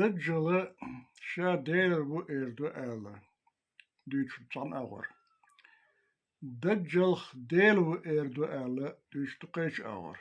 Daccalı şa değil bu erdu ağla. Düçtan ağır. Daccal değil bu erdu ağla. Düçtü kaç ağır.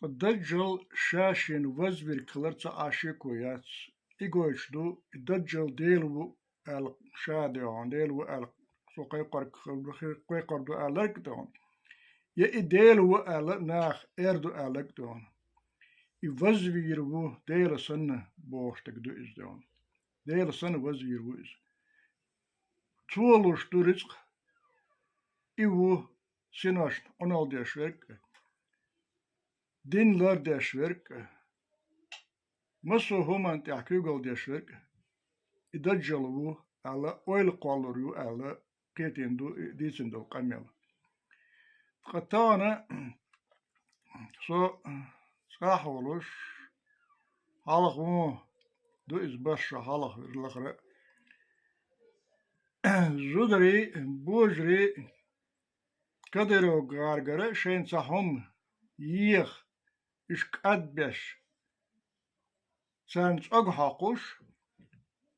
Daccal şaşin vazvir kılarsa aşık uyats. İgoçdu. Daccal değil bu ağla. Şa diyor. Değil bu ağla. So kayqardu ağla diyor. Ya değil bu ağla. Nah erdu ağla diyor. وزوير بو دير سنة بوشتك دو إز دون دير سنة وزوير بو إز تولوش دو رزق إيو سيناش أنال ديش ورك دين لار ديش ورك مسو همان تحكيقل ديش ورك إدجل بو على أويل قالور يو على كيتين دو ديسن دو قميل قطانا سو صح ولوش حلق مو دو إز برشا حلق الأخرى زودري بوجري كدرو غارغرة شين صحهم يخ إش قدبش سانس أغحقوش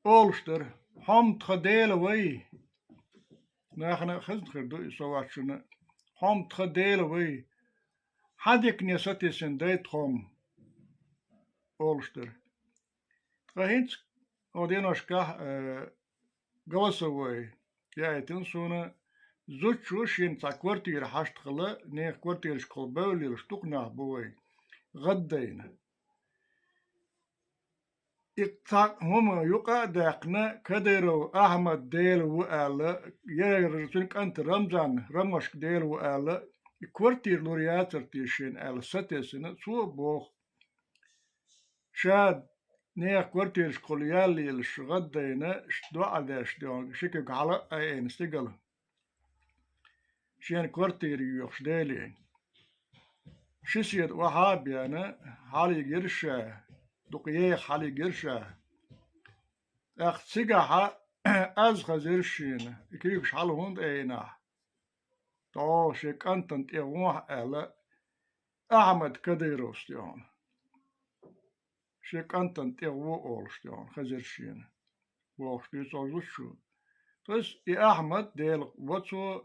أولشتر هم تخديل وي ناخنا خزن خردو إسواتشنا هم تخديل وي حدك نيستي سنديت هم أولشتر فهنت ودينوشكا غوصوي يايتن سونا زوتشوش ينتا كورتير حاشتخلا نيخ كورتير شكل بولي لشتوقنا بوي غدينا إقتاق هم يقع داقنا كديرو أحمد ديل وآلا يرسلك أنت رمضان رمشك ديل وآلا كورتير لورياتر تيشين آلا ستيسنا سو بوخ شاد نيخ كورتير شكل يالي لشغدينا شدو عداش ديون شكك على أين استقل شين كورتير يوخش ديلين شسيد وحابيانا حالي قرشا دقيق حالي قرشا اخت سيقاحا أزغى زرشين يكيوكش حالي هوند اينا تو شك انتنت اغوح الا أحمد كديروس ديون شك انتنت اغوو اولش ديون خزرشين ووخش ديس اوزوشو بس أحمد ديل واتسو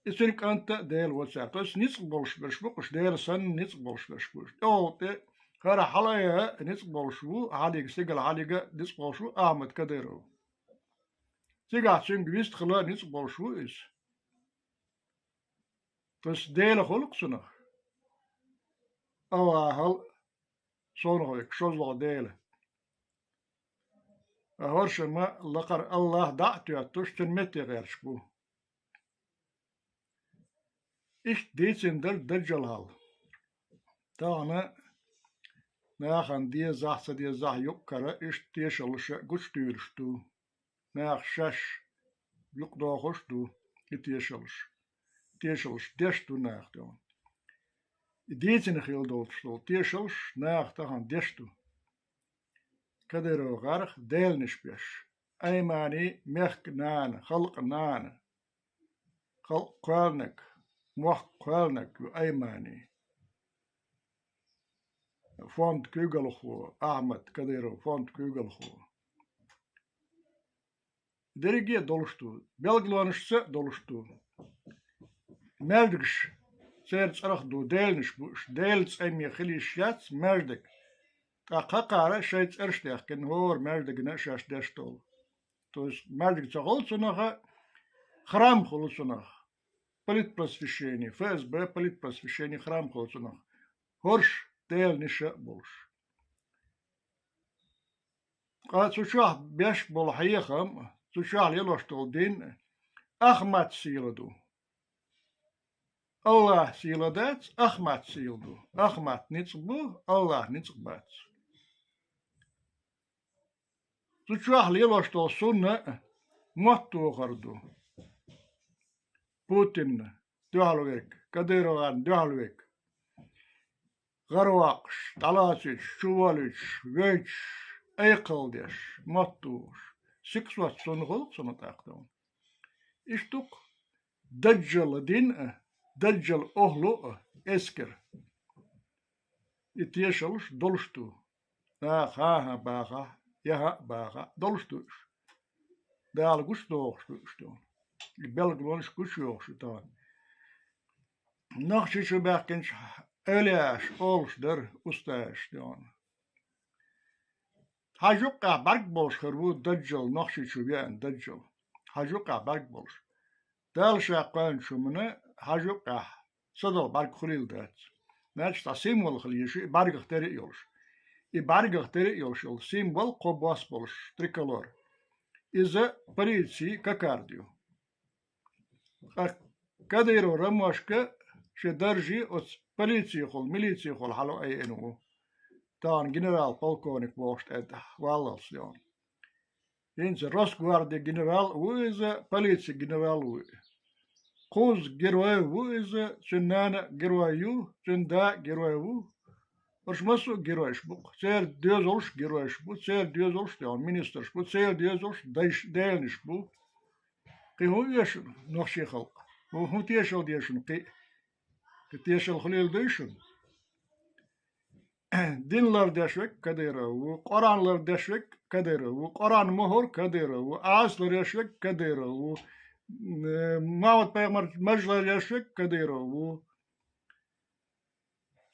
إسرك أنت ديل واتساب بس نسق بولش برشبوش ديل سن نسق بولش برشبوش أو تي خير حلايا نسق بولشو عليك سيقل عليك نسق بولشو أحمد كديرو سيقع سنگ ويست خلا نسق بولشو إس بس ديل خلق سنخ أو هل صنعك شوزلا ديل أهورش ما لقر الله دعتو يتوش تنمتي غير شبو إيش ديتين دجال هال تانا ناخن دي زح يقرا إيش تيشلش قش تيرشتو ناخ شش يقدا خشتو تيشلش دشتو ناخ دون ديتين خيل دولشتو تيشلش ناخ تاخن دشتو كدرو غرخ ديل نشبيش أيماني مخك نانا خلق نانا خلق قالنك موح قالنك أيماني فونت كيغلخو أحمد كديرو فونت كيغلخو درجة دولشتو بلغلانشسة دولشتو مردكش سيرت أرخ دو ديلنش بوش ديلت أمي خلي شيات مردك قاقارة شيت أرشتيخ كن هور مردك نشاش دشتول توس مردك تغول سنخا خرام خلو سنخ полит просвещение, ФСБ полит просвещение храм холцунах. Хорш дел ниша болш. قال سوشاه بيش بالحيخم سوشاه يلوشتول دين أحمد سيلدو الله سيلدات أحمد سيلدو أحمد نتصبو الله نتصبات سوشاه يلوشتول سنة موتو غردو بوتين دهلوك كديروان دهلوك غرواقش طلاسيش شواليش ويش ايقلديش مطوش سكسوات سنغلق سنتاقدون اشتوك دجل دين دجل أهلو اسكر اتيشلش دولشتو ها باغا يها باغا دولشتوش دال قشتوشتون بلغلونش قشوشتون نخشي شو باكنش ألاش أولش در أستاشتون هاجوقع برق بولش خربو دجل نخشي شو بيان دجل هاجوقع برق بولش دال شاقان شو منه هاجوقع صدل برق خليل دات ناش تا سيمول خليشي برق اخترق يولش I bargach teritorial simbol kobasbolš trikolor. Iza policija kakardio. A kada ir ramoška, še drži od policije hol, milicije hol, halo enu. Taan general polkovnik vošt ed vallalsjon. Inse Rosguardia general uiza policija general ui. Kuz geroi uiza, sünnana geroiu, sünda geroiu. Orşması geroiş bu. Ser diyoz oluş geroiş bu. Ser diyoz oluş diyor minister bu. Ser diyoz oluş değilmiş bu. Ki hu yaşın nohşi halk. Hu tiyeşal diyeşin ki tiyeşal halil diyeşin. Dinler deşvek kadera bu. Kur'anlar deşvek kadera bu. Kur'an muhur kadera bu. Ağızlar deşvek kadera bu. Muhammed Peygamber mecler deşvek kadera bu.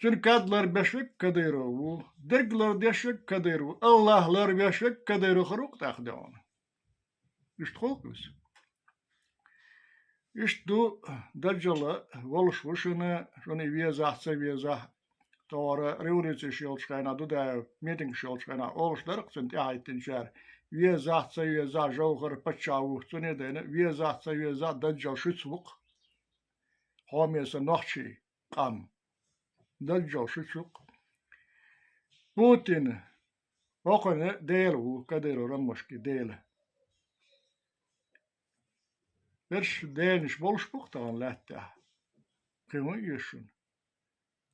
Çünkadlar beşvek kaderovu, dergler deşvek kaderovu, Allahlar beşvek kaderovu kırık takdiyon. İşte kolkuz. İşte du daccalı volşvuşunu, şunu viyazah, doğru revolüsiyon şolçkayna, du da meeting şolçkayna, oluşlarık sind ahittin şer, viyazah, jauhar, paçavu, suni dene, viyazah, daccal şütsvuk, homiyasa nohçi, kam. Daccal şuçuk. Putin okone delu kadero ramoşki dele. Verş deniş bolşpuktan lehte. Kımı yeşun.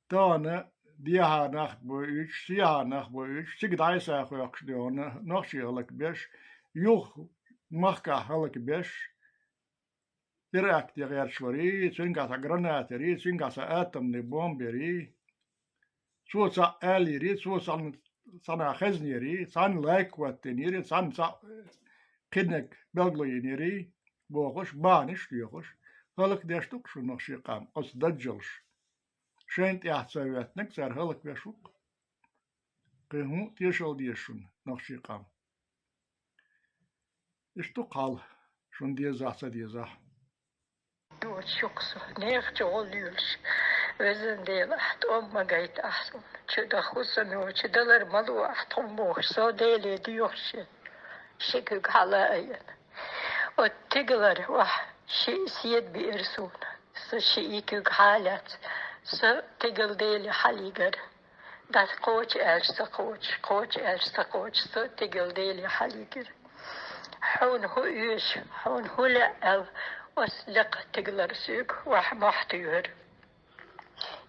Tane diyahanah bu üç, siyahanah bu üç, sigdaysa koyakş diyor, nakşi halık beş, yuh mahka halık beş, direkt yerçvari, süngasa granateri, süngasa atomni bomberi, suosa eliri, suosa sana xezneri, san laikvatteniri, san kidnek belgloyeniri, boğuş, baniş diyormuş. Halık deştuk şu nakşi kam, os dacjalş. Şent yahtsavetnek ser halık beşuk. Kıhu tiyşal diyeşun nakşi kam. İşte kal, şun diye zahsa diye zah. Çok nefçe oluyoruz. Vezin değil, omma gayet ahsun. Çıda husanı, çıdalar malu ahtummuş, so değil ediyor şey. Şekük halayın. O tiglar, vah, siyet bir irsun. So şekük halat, so tigl değil haligar. Das koç erse koç, so tigl değil haligar. Hun hu yüş, hun hula ev, واسلق تقدر سوق واح محتيور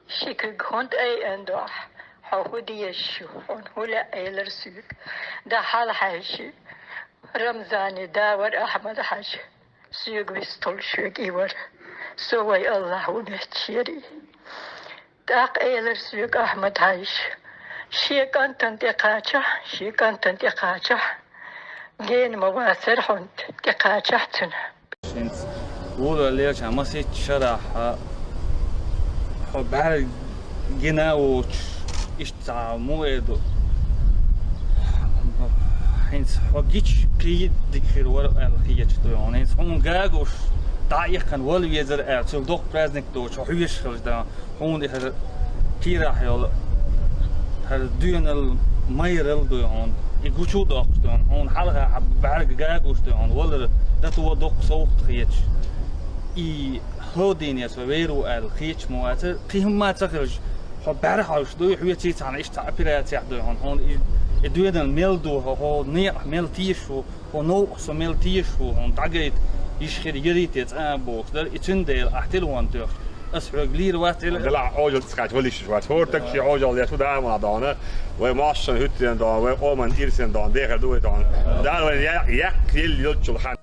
شكل هند أي أندوح حودي الشو هون هلا أي لرسوق ده حال حاجة رمضاني داور أحمد حاج سوق بيستول شوق إيور سوي الله ونتشيري داق أي لرسوق أحمد حاج شيك أنت انتقاچة جين مواسر هند تقاچتنا ولا ليش عم سيت شرح بعد جناوش استعمو إدو هنس حقيقة قيد ذكر ولا الخيات تويون هنس هم جاجوش دقيقا ولا يزر أرسل دوق برزنك دوش وحيش خرج ده هون ده هذا كيرا حيال هذا دين الميرل دويون يقولوا دوق دويون هون حلقة بعد جاجوش دويون ولا ده تو دوق صوت خيات I hodinjes و ويرو الخيش مواتر قيهم ما تخرج هو بعرف دو يحوي تيت عن إيش تعبيرات يحدو هون يدويدن ميل دو هو نيع ميل تيشو هو نوع سو ميل تيشو هون تعجيت يشخر يريت يتعبوك در يتندل أحتلوان دو أسرع قليل واتل دلع عجل تسكت وليش وات هورتك شي عجل يا تودا ما دانا وماشن هتين دان وأمن إرسن دان دير دوي دان دار وين يا كيل يلتشل حن